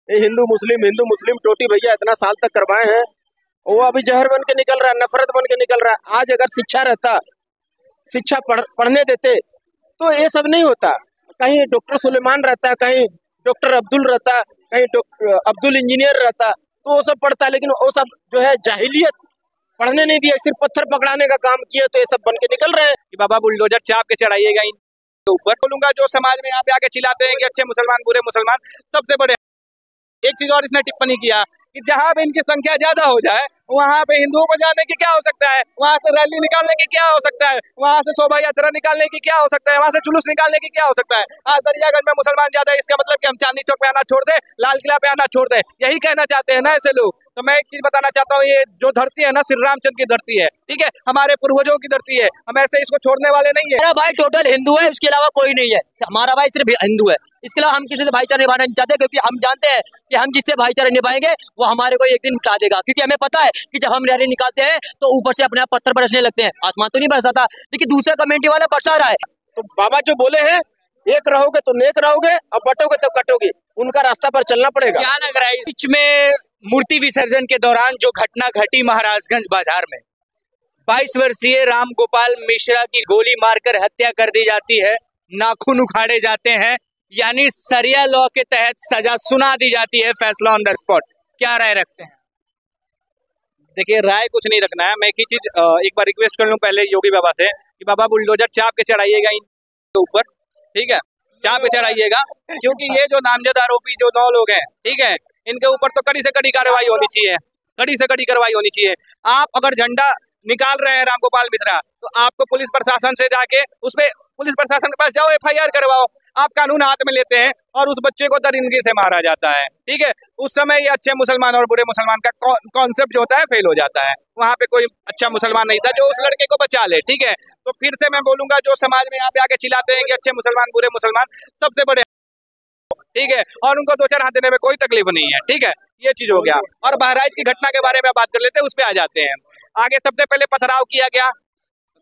ये हिंदू मुस्लिम टोटी भैया इतना साल तक करवाए हैं, वो अभी जहर बन के निकल रहा है, नफरत बन के निकल रहा है। आज अगर शिक्षा रहता, शिक्षा पढ़ने देते तो ये सब नहीं होता। कहीं डॉक्टर सुलेमान रहता, कहीं डॉक्टर अब्दुल रहता, कहीं डॉक्टर अब्दुल इंजीनियर रहता, तो वो सब पढ़ता। लेकिन वो सब जो है जाहिलियत, पढ़ने नहीं दिया, सिर्फ पत्थर पकड़ाने का काम किया, तो ये सब बन के निकल रहे हैं कि बाबा बुलडोजर चाप के चढ़ाइएगा इनके ऊपर। बोलूंगा जो समाज में यहाँ पे आके चिल्लाते हैं कि अच्छे मुसलमान बुरे मुसलमान, सबसे बड़े एक चीज और इसने टिप्पणी किया कि जहाँ पे इनकी संख्या ज्यादा हो जाए वहाँ पे हिंदुओं को जाने की क्या हो सकता है, वहाँ से रैली निकालने की क्या हो सकता है, वहाँ से शोभा यात्रा निकालने की क्या हो सकता है, वहाँ से जुलूस निकालने की क्या हो सकता है। आज दरियागंज में मुसलमान ज्यादा है, इसका मतलब कि हम चांदनी चौक पे आना छोड़ दे, लाल किला पे आना छोड़ दे, यही कहना चाहते हैं ना ऐसे लोग। तो मैं एक चीज बताना चाहता हूँ, ये जो धरती है ना श्री रामचंद्र की धरती है, ठीक है, हमारे पूर्वजों की धरती है, हम ऐसे इसको छोड़ने वाले नहीं है। मेरा भाई टोटल हिंदू है, उसके अलावा कोई नहीं है। हमारा भाई सिर्फ हिंदू है, इसके अलावा हम किसी से भाईचारा निभाना नहीं चाहते, क्योंकि हम जानते हैं कि हम जिससे भाईचारा निभाएंगे वो हमारे को एक दिन मिटा देगा। क्योंकि हमें पता है कि जब हम रैली निकालते हैं तो ऊपर से अपने आप पत्थर बरसने लगते हैं। आसमान तो नहीं बरसाता, लेकिन दूसरा कम्युनिटी वाला बरसा रहा है। तो बाबा जो बोले हैं, एक रहोगे तो नेक रहोगे और बटोगे तो कटोगे, उनका रास्ता पर चलना पड़ेगा। क्या लग रहा है बीच में मूर्ति विसर्जन के दौरान जो घटना घटी महाराजगंज बाजार में, 22 वर्षीय राम गोपाल मिश्रा की गोली मारकर हत्या कर दी जाती है, नाखून उखाड़े जाते हैं, यानी सरिया लॉ के तहत सजा सुना दी जाती है, फैसला ऑन द स्पॉट। क्या राय रखते हैं? देखिए, राय कुछ नहीं रखना है। मैं एक ही चीज एक बार रिक्वेस्ट कर लूं पहले योगी बाबा से कि बाबा बुलडोजर चाप के चढ़ाइएगा इनके ऊपर, ठीक है, चाप के चढ़ाइएगा, क्योंकि ये जो नामजद आरोपी जो 9 लोग हैं, ठीक है, इनके ऊपर तो कड़ी से कड़ी कार्रवाई होनी चाहिए, कड़ी से कड़ी कार्रवाई होनी चाहिए। आप अगर झंडा निकाल रहे हैं राम गोपाल मिश्रा, तो आपको पुलिस प्रशासन से जाके उसपे पुलिस प्रशासन के पास जाओ, FIR करवाओ। आप कानून हाथ में लेते हैं और उस बच्चे को दरिंदगी से मारा जाता है, ठीक है। उस समय ये अच्छे मुसलमान और बुरे मुसलमान का कॉन्सेप्ट जो होता है फेल हो जाता है। वहाँ पे कोई अच्छा मुसलमान नहीं था जो उस लड़के को बचा ले, ठीक है। तो फिर से मैं बोलूंगा जो समाज में यहाँ पे आके चिल्लाते हैं कि अच्छे मुसलमान बुरे मुसलमान, सबसे बड़े, ठीक है, और उनको 2 4 हाथ देने में कोई तकलीफ नहीं है, ठीक है। ये चीज हो गया। और बहराइच की घटना के बारे में बात कर लेते हैं, उस पर आ जाते हैं। आगे सबसे पहले पथराव किया गया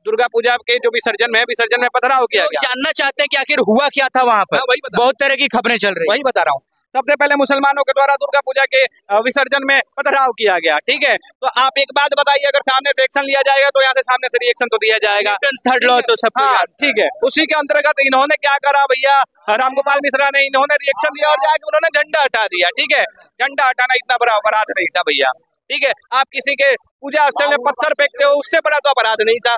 दुर्गा पूजा के जो विसर्जन में पथराव किया गया। जानना चाहते हैं कि आखिर हुआ क्या था वहाँ पर? बहुत तरह की खबरें चल रही, वही बता रहा हूँ। सबसे पहले मुसलमानों के द्वारा दुर्गा पूजा के विसर्जन में पथराव किया गया, ठीक है। तो आप एक बात बताइए, अगर सामने से एक्शन लिया जाएगा तो यहाँ से सामने से रिएक्शन तो दिया जाएगा, थर्ड लॉ तो सब, हाँ, ठीक है। उसी के अंतर्गत इन्होंने क्या करा भैया, रामगोपाल मिश्रा ने, इन्होंने रिएक्शन दिया और जाके उन्होंने झंडा हटा दिया, ठीक है। झंडा हटाना इतना बड़ा अपराध नहीं था भैया, ठीक है। आप किसी के पूजा स्थल में पत्थर फेंकते हो, उससे बड़ा तो अपराध नहीं था,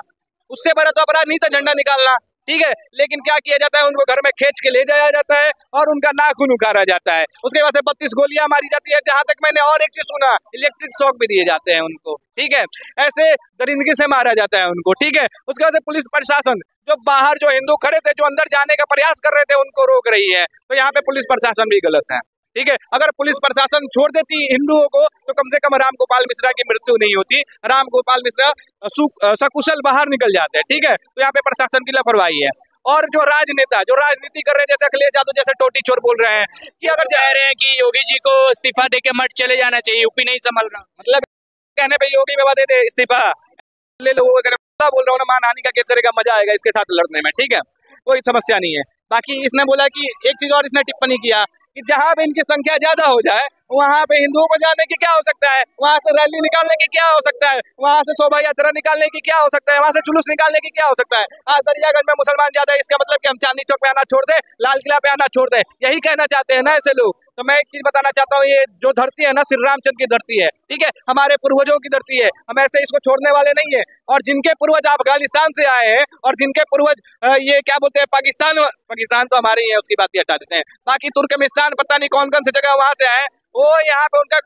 उससे बड़ा तो अपराध नहीं था झंडा निकालना, ठीक है। लेकिन क्या किया जाता है, उनको घर में खींच के ले जाया जाता है और उनका नाखून उखाड़ा जाता है। उसके बाद से 32 गोलियां मारी जाती है। जहां तक मैंने और एक चीज सुना, इलेक्ट्रिक शॉक भी दिए जाते हैं उनको, ठीक है। ऐसे दरिंदगी से मारा जाता है उनको, ठीक है। उसके बाद से पुलिस प्रशासन जो बाहर जो हिंदू खड़े थे, जो अंदर जाने का प्रयास कर रहे थे, उनको रोक रही है। तो यहाँ पे पुलिस प्रशासन भी गलत है, ठीक है। अगर पुलिस प्रशासन छोड़ देती हिंदुओं को तो कम से कम राम गोपाल मिश्रा की मृत्यु नहीं होती, राम गोपाल मिश्रा सकुशल बाहर निकल जाते हैं, ठीक है। तो यहाँ पे प्रशासन की लापरवाही है। और जो राजनेता जो राजनीति कर रहे हैं, जैसे अखिलेश यादव जैसे टोटी चोर बोल रहे हैं कि अगर कह रहे हैं कि योगी जी को इस्तीफा देके मठ चले जाना चाहिए, यूपी नहीं संभल रहा, मतलब कहने पे योगी बाबा दे दे इस्तीफा, ले लो, बोल रहा हूँ ना, मानहानि का केस करेगा, मजा आएगा इसके साथ लड़ने में, ठीक है, कोई समस्या नहीं है। बाकी इसने बोला कि एक चीज और इसने टिप्पणी किया कि जहाँ पे इनकी संख्या ज्यादा हो जाए वहाँ पे हिंदुओं को जाने की क्या हो सकता है, वहाँ से रैली निकालने की क्या हो सकता है, वहाँ से शोभा यात्रा निकालने की क्या हो सकता है, वहाँ से जुलूस निकालने की क्या हो सकता है। आज दरियागंज में मुसलमान ज्यादा है, इसका मतलब कि हम चांदनी चौक पे आना छोड़ दे, लाल किला पे आना छोड़ दे, यही कहना चाहते हैं ना ऐसे लोग। तो मैं एक चीज बताना चाहता हूँ, ये जो धरती है ना श्री रामचंद्र की धरती है, ठीक है, हमारे पूर्वजों की धरती है, हम ऐसे इसको छोड़ने वाले नहीं है। और जिनके पूर्वज अफगानिस्तान से आए हैं और जिनके पूर्वज ये क्या बोलते हैं, पाकिस्तान तो हमारे ही है, उसकी बात ही हटा देते हैं। बाकी तुर्कमेनिस्तान पता नहीं कौन कौन सी जगह वहां से आए, वो यहाँ पे उनका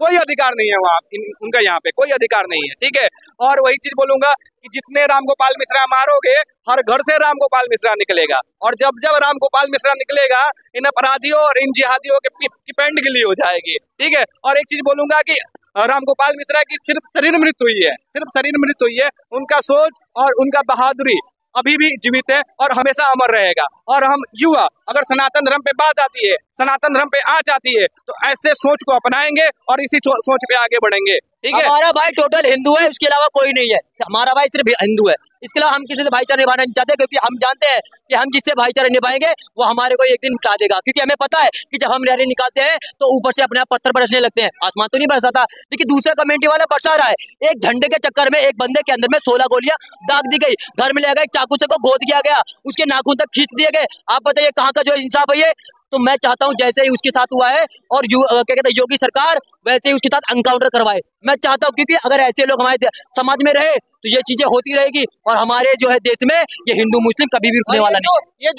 कोई अधिकार नहीं है, वहाँ उनका यहाँ पे कोई अधिकार नहीं है, ठीक है। और वही चीज बोलूंगा कि जितने राम गोपाल मिश्रा मारोगे, हर घर से राम गोपाल मिश्रा निकलेगा। और जब जब राम गोपाल मिश्रा निकलेगा, इन अपराधियों और इन जिहादियों की पेंट गिली हो जाएगी, ठीक है। और एक चीज बोलूंगा कि राम गोपाल मिश्रा की सिर्फ शरीर मृत्यु हुई है, सिर्फ शरीर मृत्यु हुई है, उनका सोच और उनका बहादुरी अभी भी जीवित है और हमेशा अमर रहेगा। और हम युवा अगर सनातन धर्म पे बात आती है, सनातन धर्म पे आँच आती है, तो ऐसे सोच को अपनाएंगे और इसी सोच पे आगे बढ़ेंगे। ठीक है। हमारा भाई टोटल हिंदू है, उसके अलावा कोई नहीं है। हमारा भाई सिर्फ हिंदू है, इसके अलावा हम किसी से भाईचारा निभाना नहीं चाहते, क्योंकि हम जानते हैं कि हम जिससे भाईचारा निभाएंगे वो हमारे को एक दिन मिटा देगा। क्योंकि हमें पता है कि जब हम रैली निकालते हैं तो ऊपर से अपने आप पत्थर बरसने लगते हैं। आसमान तो नहीं बरसाता, लेकिन दूसरा कमेटी वाला बरसा रहा है। एक झंडे के चक्कर में एक बंदे के अंदर में 16 गोलियां दाग दी गई, घर में ले गए, चाकू से को गोद किया गया, उसके नाखून तक खींच दिए गए। आप बताइए कहाँ का जो इंसाफ है ये? तो मैं चाहता हूं जैसे ही उसके साथ हुआ है और क्या कहते हैं योगी सरकार, वैसे ही उसके साथ एनकाउंटर करवाए। मैं चाहता हूं, क्योंकि अगर ऐसे लोग हमारे समाज में रहे तो ये चीजें होती रहेगी और हमारे जो है देश में ये हिंदू मुस्लिम कभी भी रुकने वाला नहीं है। ये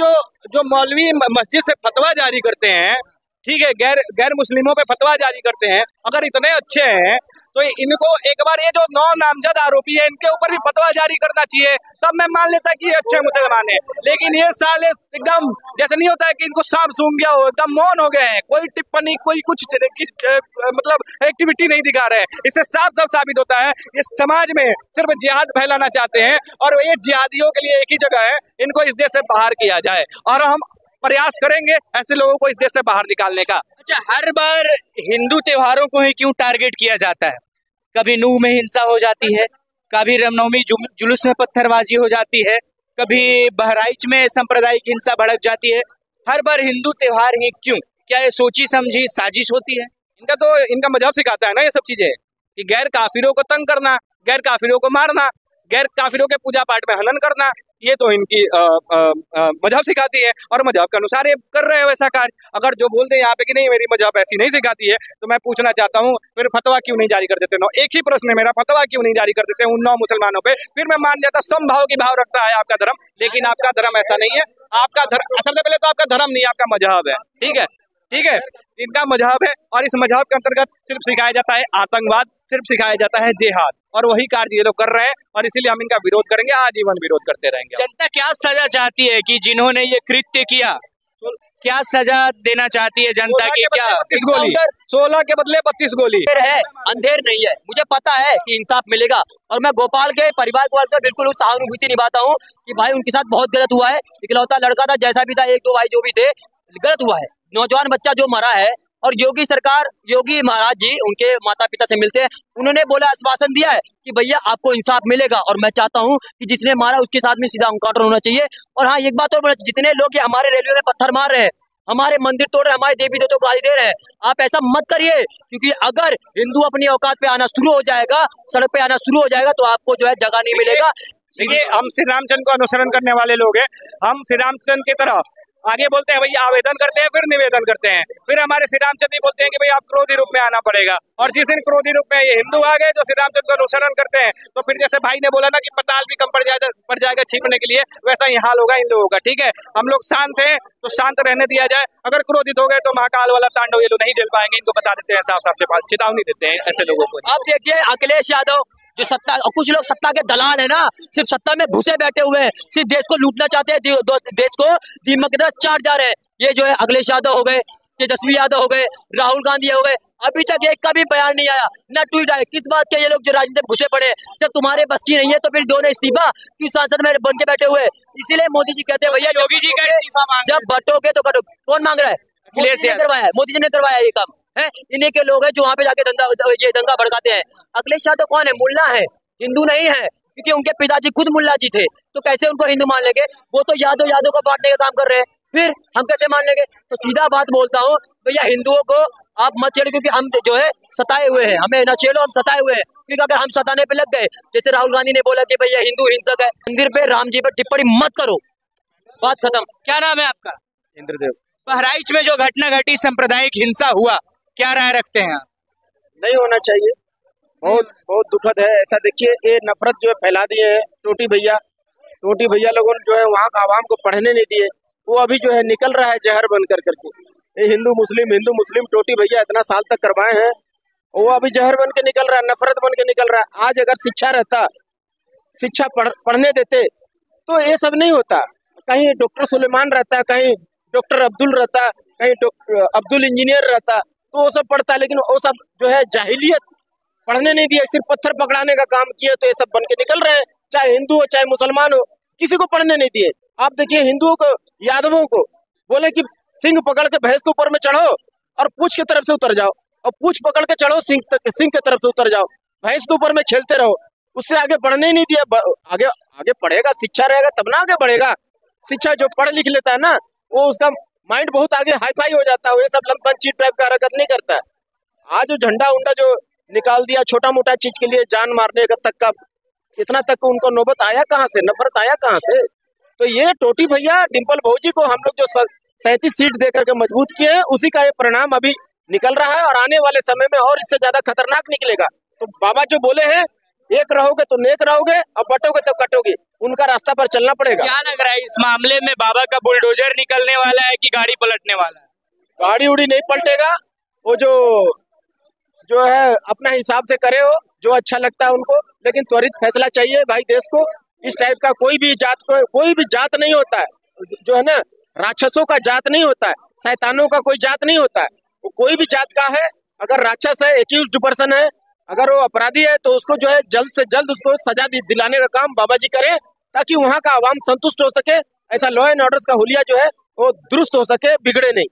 जो मौलवी मस्जिद से फतवा जारी करते हैं, ठीक है, गैर मुस्लिमों पे फतवा जारी करते हैं, अगर इतने अच्छे हैं तो इनको एक बार ये जो 9 नामजद आरोपी है इनके ऊपर भी फतवा जारी करना चाहिए, तब मैं मान लेता कि ये अच्छे मुसलमान है। लेकिन ये साले एकदम जैसे नहीं होता है कि इनको सांप सूंघ गया हो, एकदम मौन हो गए हैं, कोई टिप्पणी कोई कुछ मतलब एक्टिविटी नहीं दिखा रहे हैं। इससे साफ साबित होता है ये समाज में सिर्फ जिहाद फैलाना चाहते हैं और ये जिहादियों के लिए एक ही जगह है, इनको इस देश से बाहर किया जाए और हम प्रयास करेंगे ऐसे लोगों को इस देश से बाहर निकालने का। अच्छा, हर बार हिंदू त्योहारों को ही क्यों टारगेट किया जाता है? कभी नूह में हिंसा हो जाती है, कभी रामनवमी जुलूस में पत्थरबाजी हो जाती है, कभी बहराइच में सांप्रदायिक हिंसा भड़क जाती है। हर बार हिंदू त्योहार ही क्यों? क्या ये सोची समझी साजिश होती है? इनका मजहब सिखाता है ना ये सब चीजें, कि गैर काफिरों को तंग करना, गैर काफिरों को मारना, गैर काफिरों के पूजा पाठ में हनन करना, ये तो इनकी मजहब सिखाती है और मजहब के अनुसार ये कर रहे हैं वैसा कार्य। अगर जो बोलते हैं यहाँ पे कि नहीं मेरी मजहब ऐसी नहीं सिखाती है, तो मैं पूछना चाहता हूँ फिर फतवा क्यों नहीं जारी कर देते? एक ही प्रश्न है मेरा, फतवा क्यों नहीं जारी कर देते उन 9 मुसलमानों पे? फिर मैं मान जाता समभाव की भाव रखता है आपका धर्म, लेकिन आपका धर्म ऐसा नहीं है। आपका धर्म सबसे पहले तो आपका धर्म नहीं, आपका मजहब है। ठीक है, इनका मजहब है और इस मजहब के अंतर्गत सिर्फ सिखाया जाता है आतंकवाद, सिर्फ सिखाया जाता है जिहाद, और वही कार्य ये लोग कर रहे हैं और इसीलिए हम इनका विरोध करेंगे, आजीवन विरोध करते रहेंगे। जनता क्या सजा चाहती है कि जिन्होंने ये कृत्य किया, क्या सजा देना चाहती है जनता की? क्या 32 गोली, 16 के बदले 32 गोली है? अंधेर नहीं है, मुझे पता है कि इंसाफ मिलेगा और मैं गोपाल के परिवार को बिल्कुल उस सहानुभूति निभाता हूँ कि भाई उनके साथ बहुत गलत हुआ है। इकलौता लड़का था, जैसा भी था, 1-2 भाई जो भी थे, गलत हुआ है। नौजवान बच्चा जो मरा है और योगी सरकार, योगी महाराज जी उनके माता पिता से मिलते हैं, उन्होंने बोला, आश्वासन दिया है कि भैया आपको इंसाफ मिलेगा। और मैं चाहता हूं कि जिसने मारा उसके साथ में सीधा एनकाउंटर होना चाहिए। और हाँ, एक बात और, जितने लोग हमारे रेलवे में पत्थर मार रहे हैं, हमारे मंदिर तोड़ रहे हैं, हमारे देवी देवताओं को गाली दे रहे हैं, आप ऐसा मत करिए, क्योंकि अगर हिंदू अपनी औकात पे आना शुरू हो जाएगा, सड़क पे आना शुरू हो जाएगा, तो आपको जो है जगह नहीं मिलेगा। देखिए, हम श्री रामचंद्र को अनुसरण करने वाले लोग हैं, हम श्री रामचंद्र की तरह आगे बोलते हैं भैया आवेदन करते हैं, फिर निवेदन करते हैं, फिर हमारे श्री रामचंद्र बोलते हैं कि भाई आप क्रोधी रूप में आना पड़ेगा। और जिस दिन क्रोधी रूप में ये हिंदू आ गए जो श्री रामचंद्र का अनुसरण करते हैं, तो फिर जैसे भाई ने बोला ना कि पताल भी कम पड़ जाएगा छीपने के लिए, वैसा ही हाल होगा इन लोगों का। ठीक है, हम लोग शांत हैं तो शांत रहने दिया जाए, अगर क्रोधित हो गए तो महाकाल वाला तांडव ये लोग नहीं झेल पाएंगे, इनको बता देते हैं, साफ साफ चेतावनी देते हैं ऐसे लोगों को। अब देखिए अखिलेश यादव जो सत्ता, और कुछ लोग सत्ता के दलाल है ना, सिर्फ सत्ता में घुसे बैठे हुए हैं, सिर्फ देश को लूटना चाहते हैं, देश को दीमक की तरह चाट जा रहे हैं। ये जो है अखिलेश यादव हो गए, तेजस्वी यादव हो गए, राहुल गांधी हो गए, अभी तक एक का भी बयान नहीं आया, न ट्वीट आया। किस बात के ये लोग जो राजनीति में घुसे पड़े? जब तुम्हारे बस की नहीं है तो फिर दोनों इस्तीफा क्यों सांसद में बन के बैठे हुए? इसीलिए मोदी जी कहते हैं भैया योगी जी का इस्तीफा मांग, जब बटोगे तो कटो। कौन मांग रहा है? मोदी जी ने करवाया, मोदी जी ने करवाया ये काम है। इन्हीं के लोग हैं जो वहाँ पे जाके दंगा भड़काते हैं। अखिलेश यादव कौन है? मुल्ला है, हिंदू नहीं है, क्योंकि उनके पिताजी खुद मुल्ला जी थे, तो कैसे उनको हिंदू मान लेंगे? वो तो यादव को बांटने का काम कर रहे हैं, फिर हम कैसे मान लेंगे? तो सीधा बात बोलता हूँ भैया, हिंदुओं को आप मत छेड़ो, क्योंकि हम जो है सताए हुए हैं, हमें न छेड़ो, हम सताए हुए हैं। क्योंकि अगर हम सताने पे लग गए, जैसे राहुल गांधी ने बोला कि भैया हिंदू हिंसक है, मंदिर पे राम जी पे टिप्पणी मत करो, बात खत्म। क्या नाम है आपका? इंद्रदेव। बहराइच में जो घटना घटी, सांप्रदायिक हिंसा हुआ, क्या राय रखते हैं आप? नहीं होना चाहिए, बहुत दुखद है ऐसा। देखिए, ये नफरत जो है फैला दिए हैं टोटी भैया लोगों ने जो है वहाँ का आवाम को पढ़ने नहीं दिए, वो अभी जो है निकल रहा है जहर बन करके। ये हिंदू मुस्लिम टोटी भैया इतना साल तक करवाए हैं, वो अभी जहर बन के निकल रहा है, नफरत बन के निकल रहा है। आज अगर शिक्षा रहता, शिक्षा पढ़ने देते तो ये सब नहीं होता। कहीं डॉक्टर सुलेमान रहता, कहीं डॉक्टर अब्दुल रहता, कहीं अब्दुल इंजीनियर रहता, तो वो सब पढ़ता। लेकिन वो सब जो है जाहिलियत, पढ़ने नहीं दिया, सिर्फ पत्थर पकड़ाने का काम किया, तो ये सब बन के निकल रहे हैं। चाहे हिंदू हो चाहे मुसलमान हो, किसी को पढ़ने नहीं दिए। आप देखिए, हिंदुओं को, यादवों को बोले कि सिंह पकड़ के भैंस के ऊपर में चढ़ो और पूंछ की तरफ से उतर जाओ, और पूंछ पकड़ के चढ़ो सिंह की तरफ से उतर जाओ। भैंस के ऊपर में खेलते रहो, उससे आगे बढ़ने ही नहीं दिया। आगे आगे पढ़ेगा, शिक्षा रहेगा तब ना आगे बढ़ेगा। शिक्षा जो पढ़ लिख लेता है ना, वो उसका माइंड बहुत आगे हाईफाई हो जाता है, ये सब लंपन चीट टाइप का हरकत नहीं करता है। आज जो झंडा उंडा जो निकाल दिया छोटा मोटा चीज के लिए जान मारने का तक का, इतना तक उनको नौबत आया कहाँ से, नफरत आया कहाँ से? तो ये टोटी भैया डिम्पल भौजी को हम लोग जो 37 सीट दे करके मजबूत किए हैं, उसी का ये परिणाम अभी निकल रहा है और आने वाले समय में और इससे ज्यादा खतरनाक निकलेगा। तो बाबा जो बोले हैं, एक रहोगे तो नेक रहोगे और बटोगे तो कटोगे, उनका रास्ता पर चलना पड़ेगा। क्या लग रहा है इस मामले में बाबा का बुलडोजर निकलने वाला है कि गाड़ी पलटने वाला है? गाड़ी उड़ी नहीं पलटेगा, वो जो है अपना हिसाब से करे हो जो अच्छा लगता है उनको, लेकिन त्वरित फैसला चाहिए भाई देश को। इस टाइप का कोई भी जात नहीं होता है, जो है ना, राक्षसों का जात नहीं होता है, शैतानों का कोई जात नहीं होता है। वो कोई भी जात का है, अगर राक्षस है, एक्यूज्ड पर्सन है, अगर वो अपराधी है तो उसको जो है जल्द से जल्द उसको सजा दिलाने का काम बाबा जी करें, ताकि वहाँ का आवाम संतुष्ट हो सके। ऐसा लॉ एंड ऑर्डर का हुलिया जो है वो दुरुस्त हो सके, बिगड़े नहीं।